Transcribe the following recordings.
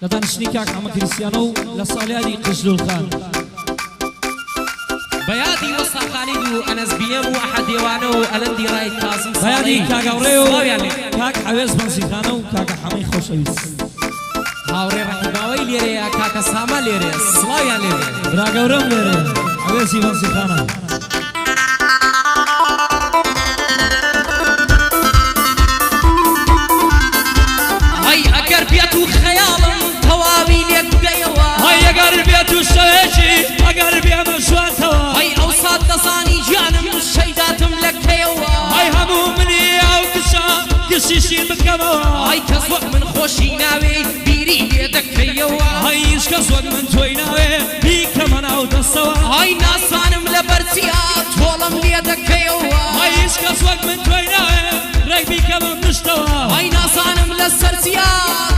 لدانشنی کاک ئەمە کریسیانە و لە ساڵیادی قژلولخان بەیادی وەستا خالید و ئەنەس بیەم و ئەحەد دێوانە و ئەلەندی ڕای کازم بەیادی کاگەوڕێ و کاک حەوێز بەنزیخانە و کاکە حەمەی خۆشەویست هاوڕێ ڕەحیماوەی لێرەیە کاکە ساما لێرەیە سڵاویان لێرێ براگەورەم لێرێ حەوێزی بەنزیخانە ئەگەر بێت و خەیاڵم تەواوی لێک بدەیەوە ئەگەر بێت و شەوێکی ئەگەر بێمە شوێنتەوە ئەو سات دەزانی گیانم شەیداتم لە کەیەوە هەموو منی ئەو کشە کشیشی بکەمەوە کەس وەک من خۆشی ناوێ بیری لێ دەکەیەوە هیچ کەس وەک من تۆی ناوێ بیکەمە ناو دەستەوە ناسانم لە بەرچیا تۆڵم لێ دەکەیەوە هیچ کەس وەک من تۆی ناوێ ڕێک بیکەمە پشتەوە ناسانم لە سەرچیا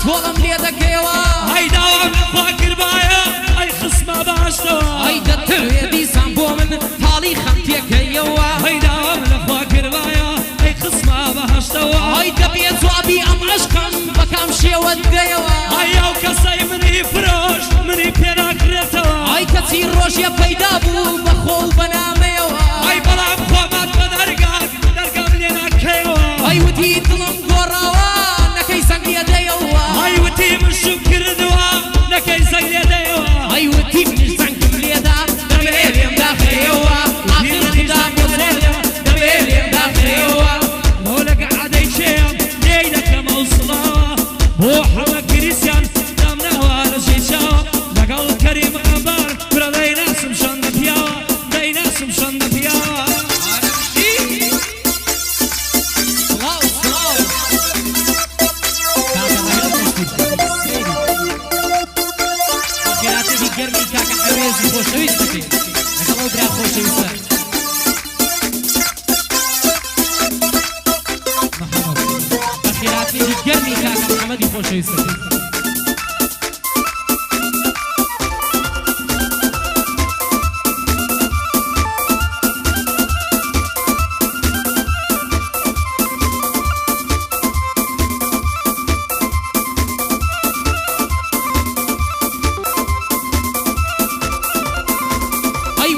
تۆڵم لێ دەکەیەوە داوام لەخوا کردبایە ئەی خسمە باشتەوە دەتەوێ دیسان بۆ من تاڵی خەم تێکەیەوە داوام لەخوا کردبایە ئەی خسمە باشتەوە دەبێت جوابی ئەم عەشقم بەکام شێوەت گەیەوە ئەو کەسەی منی فرۆش منی پێناکرێتەوە کەچی ڕۆژیە پەیدا بوو بەخۆ و بەنامەیەوە بەڵام خۆمات بە دەرگام لێ ناکەیەوە وتی دڵم گۆڕاوە نەکەی سەنگ لێ دەیەوە وتی مشوم کردووە نەکەی سەنگ لێ دەیەوە وتی منیش سەنگم لێدا دەبێ لێم داخەیەوە ئاخردا بۆزێرە دەبێ لێم داخەیەوە لۆ لەگە عادەی چێم لێی دەکەم ئەو سڵاوە بۆ حەمە کریسیان دام ناوە لە شیشاوە لەگەڵ کەریم ئەمبار برە دەیناسم شەندە پیاوە دەیناسم شەندە پیاوە گەرمی کاکە حەوێزی خۆشەویست بکەین لەگەڵ ئەو برا خۆشەویستە بە خێراتێکی گەرمی کاکە محەمەدی خۆشەویستە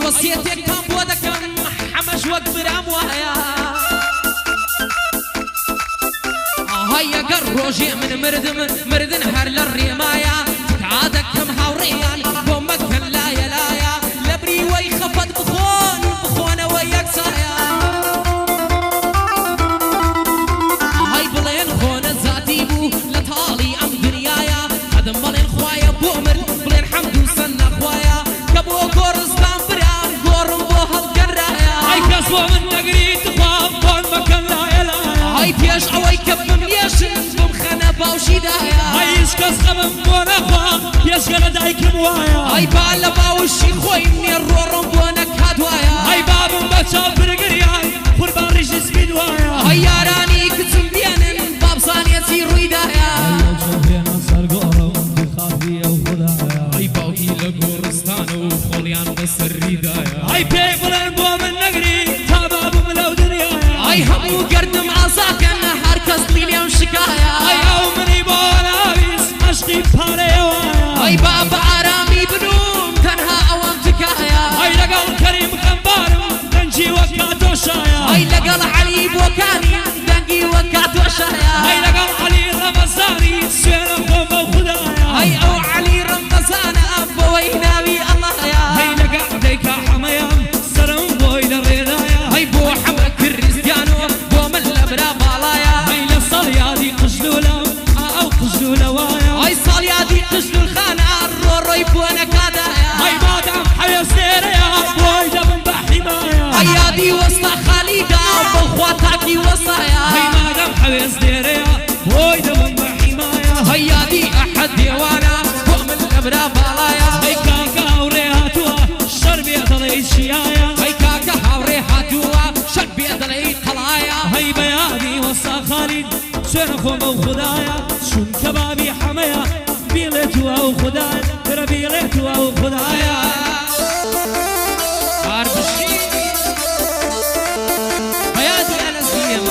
وەسیەتێکتان بۆ دەکەم حەمەش وەک برام وایە ئەگەر ڕۆژێ من مردن هەر لە ڕێمایە تا دەکەم هاوڕێیان بۆ مەکەن لایە لایە لە بریوەی خەفەت بخۆنەوە یەکسایە بڵێن خۆنە زاتی بوو لە تاڵی ئەم دنیایە قەدم بڵێن خوایە بۆ مرد بڵێن حەمد و سەنە خوایە کە بۆ گۆڕستان برام گۆڕم بۆ هەڵگەڕایە کەس بۆ من نەگریت خوام بۆن مەکەن لایە لایە پێش ئەوەی کە بمێشن بم خەنە باوشیدایە هیچ کەس خەمم بۆ نەخوا پێشگە لە دایکم وایە با لە باوشی خۆی نێ ڕۆڕم بۆ نەکاتوایە بابم بە چاو برگریان قوربان ڕیژی سپید وایە یارانی کچم بێنن بابزانێتی ڕوویدایە باوکی لە گۆڕستانە و خۆڵیان بەسەرریدایە پێی بڵێن بۆ من نەگری تا بابم لەو دنیایە هەموو گەردم ئازاکەن هەر کەس دڵی لێم شکایە ئەو منی بۆ ناویست عەشقی پارەیەوە با بە ئارامی بنوم تەنها ئەوەم تکایە لەگەڵ کەریم خەمبارم دەنجی وەک کاتۆشایە لەگەڵ عەلی بۆکانی دەنگی وەک کاتۆشایە لەگەڵ عەلی ڕەمەزانی سوێنە خۆم بەو خودایە ئەو عەلی ڕەمەزانە بۆی ناوی ئەڵایە لەگە عەدەیکە حەمەیان سەرم بۆی لە ڕێدایە بۆ حەمە کریستیانۆ بۆ من لە برا باڵایە لە سەڵیادی قژلولە ئەو قژلولەوایە ساڵیادی قژلولخانە ڕۆڕۆی بۆ نەکادایە مادام حەوێز لێرەیە بۆی دەبم بە حیمایە یادی وەستا خالیدا بەخوا تاکی وەسایە مادام حەوێز لێرەیە بۆی دەبم بە حیمایە یادی ئەحەد دێوانە بۆ من لە برا باڵایە کاکە هاوڕێ هاتووە شەر بێ دەڵێی چیایە کاکە هاوڕێ هاتووە شەر بێ دەڵێی قەڵایە بەیادی وەستا خالید سوێنە خۆم بەو خودایە چونکە بابی حەمەیە بیڵێتوە ئەو خودای برە بیڵێتوە ئەو خودایە بەیادی ئەنەس بیەم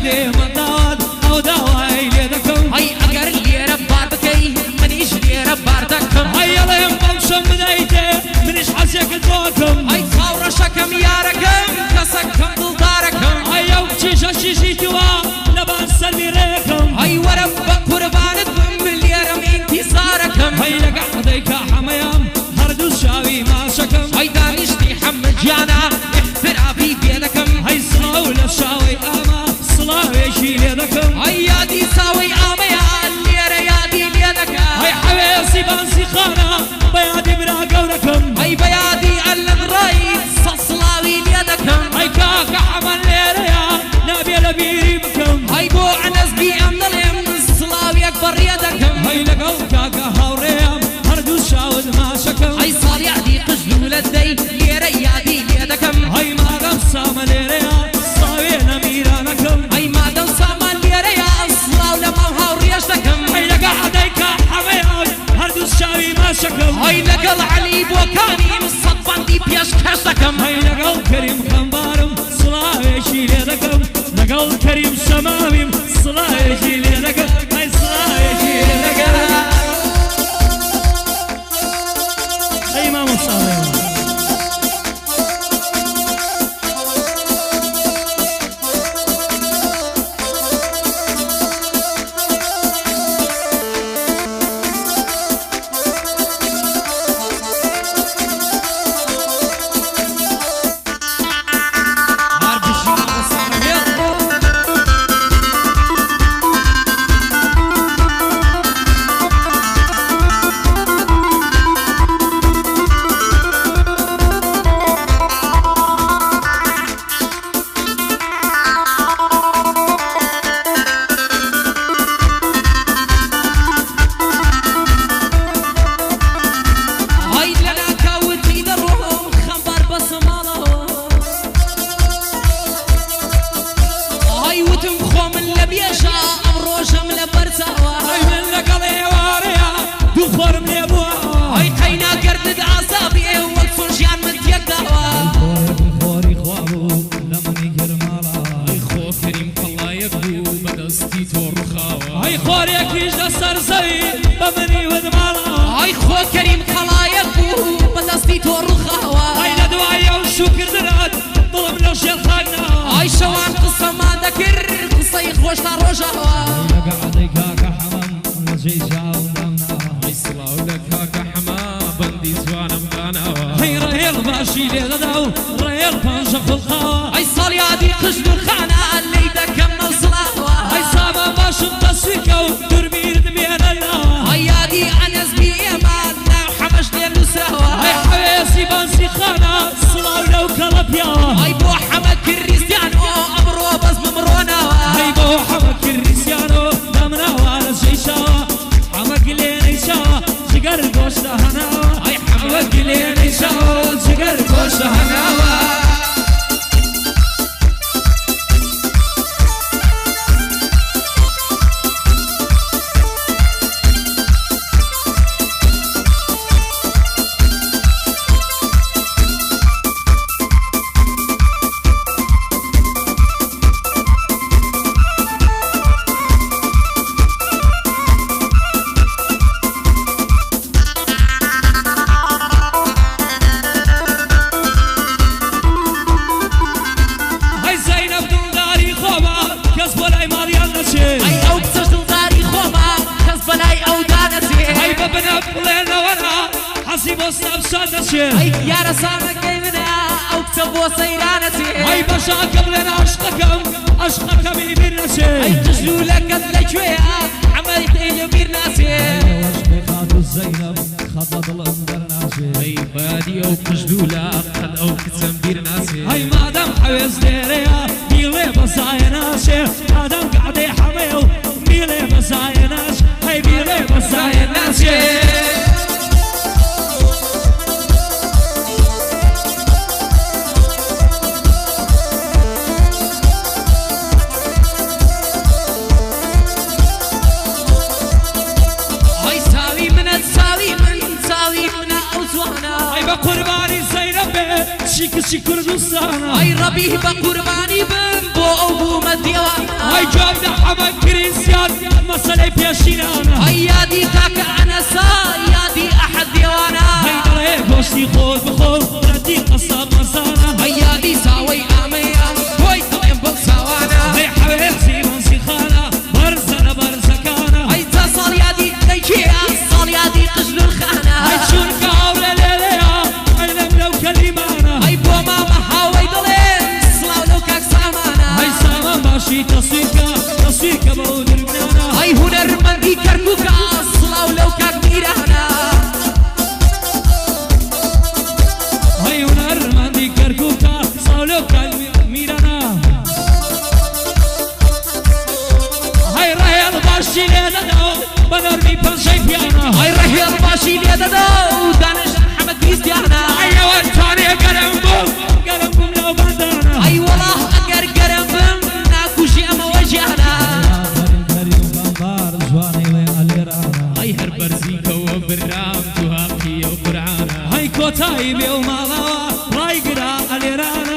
دێ مەنداوات ئەو داوای لێ دەکەم هەی ئەگەر لێرە بار بکەی منیش لێرە بار دەکەم هەی ئەڵێم بەم شەم بدەیتێ منیش حەزێکت بۆکەم هەی چاوڕەشەکەم یارەکەم کەسەکەم دڵدارەکەم هەی ئەو کچیشە شیشی تووە لەبان سەرمی ڕێکم هەی وەرە بە قوربانت بم لێرەم ئینتیزارەکەم هەی لەگەڵ دەیکا حەمەیەم هەردوو شاوی ماشەکەم هەی دانیشتی حەمد گیانە احترافی پێ دەکەم هەی سڵاو لە شاوی ئاما سڵاوێکی لێ دەکەم هەی یادی ساوی ئامەیان لێرە یادی لێ دەکەم هەی حەوێسی بانسی خانە بە یادی برا گەورەکەم هەی بە یادی ئەلەن ڕایت سەسڵاوی لێ دەکەم هەی کاکە حەمەن لێرەیە نابێ لە بیری بکەم هەی بۆ ئەنەزبی ئەم دەڵێم سڵاویەک بەڕێ دەکەم هەی لەگەڵ کاکە هاوڕێم هەردوو شاوت ماشەکەم هەی ساڵ یادی قژدوو لە دەی لێرە یادی لێ دەکەم هەی مادەم سامە لێرەیە ساوێ لە میرانەکەم هەی مادەم سامان لێرەیە سڵاو لە ماو هاوڕێش دەکەم هەی لەگەڵ دەیکا حەمەیان هەردوو شاوی ماشەکەم هەی لەگەڵ عەلی بۆکانیم سەد بەندی پێشکەش دەکەم هەی لەگەڵ کەریم خەمبارم سڵاوێکی لێ دەکەم لەگەڵ کەریم شەماویم سڵاوێکی لێ دەکەم هەی سڵاوێکی لێ دەکەم هەی مامۆستاڵێ هەی بەشاکەم لێن عەشقەکەمی بیر نەچێ هەی جژلولەکەت لەکوێیە عەمەی تێی بیر ناچێ زەینەب خەتە دڵم دەرناچێ هەی بادی ئەو قژلولە قەت ئەو کچەم بیر ناچێ هەی مادەم حەوێز لێرەیە بیڵێ بەزایە ناچێ ئادەم گعدەی حەمەیە و بیڵێ بەزایە ناچ هەی بیڵێ بەزایە ناچێ بقرباني زينب شي كردستانا أي ربي بقرباني بن بو أبو مديوانا هاي جابنا حمد كريسيان مسألة بيشينانا أي يادي كاك عنسا يادي أحد ديوانا هاي دلي بوشتي خود بخود ردي قصاب مسانا هاي يادي ساوي آميا كوي طلين بلساوانا هاي حبيب سيمان سيخانا برزنا برزكانا هاي تصال يادي ديكيا صال يادي قجل الخانة هاي شركة عولة ليليا هاي لملو كلمانا هاي بو ماما هاوي دلين سلاو لو كاك سامانا هاي سامان باشي تصويركا بودر بنانا هاي هنر مندي كركوكا سلاو لو كاك ميرانا هاي هنر مندي كركوكا صولو كالميرانا هاي رهيال باشي ليدادو بنرمي بانشي بيانا هاي رهيال باشي ليدادو دانش حمد كريستيانا هاي وانتاني قرم لو بندانا هاي والله أقر قرم بم ناكوشي أما وجهنا هاي هر برزيكا وبرام تهاقي وقرعانا هاي كوتاي بيو مالا راي قرا اليرانا